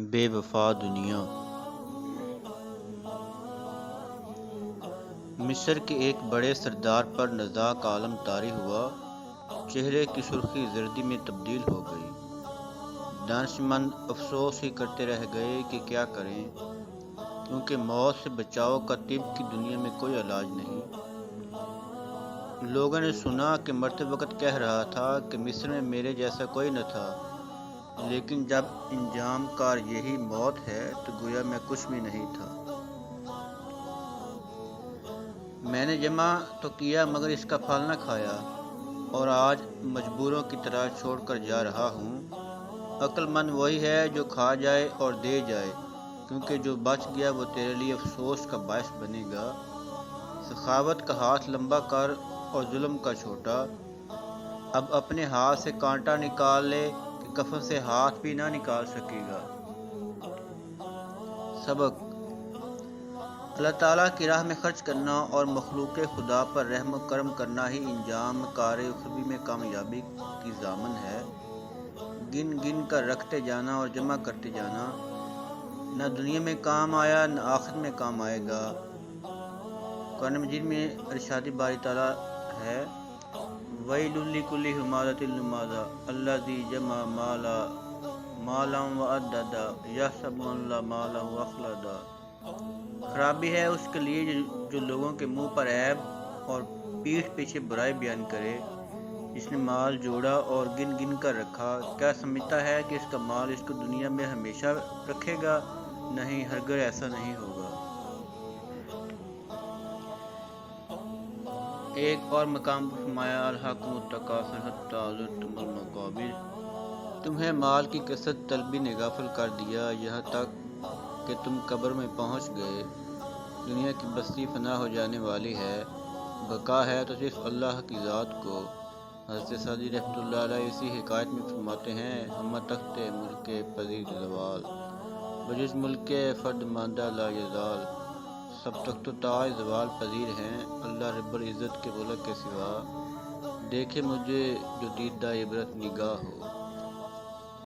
بے وفا دنیا۔ مصر کے ایک بڑے سردار پر نزاع کا عالم طاری ہوا، چہرے کی سرخی زردی میں تبدیل ہو گئی۔ دانشمند افسوس ہی کرتے رہ گئے کہ کیا کریں، کیونکہ موت سے بچاؤ کا طب کی دنیا میں کوئی علاج نہیں۔ لوگوں نے سنا کہ مرتے وقت کہہ رہا تھا کہ مصر میں میرے جیسا کوئی نہ تھا، لیکن جب انجام کار یہی موت ہے تو گویا میں کچھ بھی نہیں تھا۔ میں نے جمع تو کیا مگر اس کا پھل نہ کھایا، اور آج مجبوروں کی طرح چھوڑ کر جا رہا ہوں۔ عقل مند وہی ہے جو کھا جائے اور دے جائے، کیونکہ جو بچ گیا وہ تیرے لیے افسوس کا باعث بنے گا۔ سخاوت کا ہاتھ لمبا کر اور ظلم کا چھوٹا۔ اب اپنے ہاتھ سے کانٹا نکال لے کہ کفن سے ہاتھ بھی نہ نکال سکے گا۔ سبق: اللہ تعالیٰ کی راہ میں خرچ کرنا اور مخلوق خدا پر رحم و کرم کرنا ہی انجام کار اخروی میں کامیابی کی ضامن ہے۔ گن گن کر رکھتے جانا اور جمع کرتے جانا، نہ دنیا میں کام آیا نہ آخرت میں کام آئے گا۔ قرآن مجید میں ارشاد باری تعالیٰ ہے: وَيْلٌ لِكُلِّ ہُمَزَةٍ لُمَزَةٍ الَّذِي جَمَعَ مَالًا وَعَدَّدَهُ يَحْسَبُ أَنَّ مَالَهُ أَخْلَدَهُ۔ خرابی ہے اس کے لیے جو لوگوں کے منہ پر عیب اور پیٹھ پیچھے برائی بیان کرے، جس نے مال جوڑا اور گن گن کر رکھا، کیا سمجھتا ہے کہ اس کا مال اس کو دنیا میں ہمیشہ رکھے گا؟ نہیں، ہرگز ایسا نہیں ہوگا۔ ایک اور مقام پر فرمایا: الہاکم التکاثر حتی زرتم المقابر۔ تمہیں مال کی کثرت طلبی نے غافل کر دیا، یہاں تک کہ تم قبر میں پہنچ گئے۔ دنیا کی بستی فنا ہو جانے والی ہے، بقا ہے تو صرف اللہ کی ذات کو۔ حضرت سعدی رحمۃ اللہ علیہ اسی حکایت میں فرماتے ہیں: ہمہ تخت ملک پذیر زوال، بجز ملک فرد ماندہ لا یزال۔ سب تخت و تاج زوال پذیر ہیں، اللہ رب العزت کے ملک کے سوا۔ دیکھے مجھے جو دیدہ عبرت نگاہ ہو۔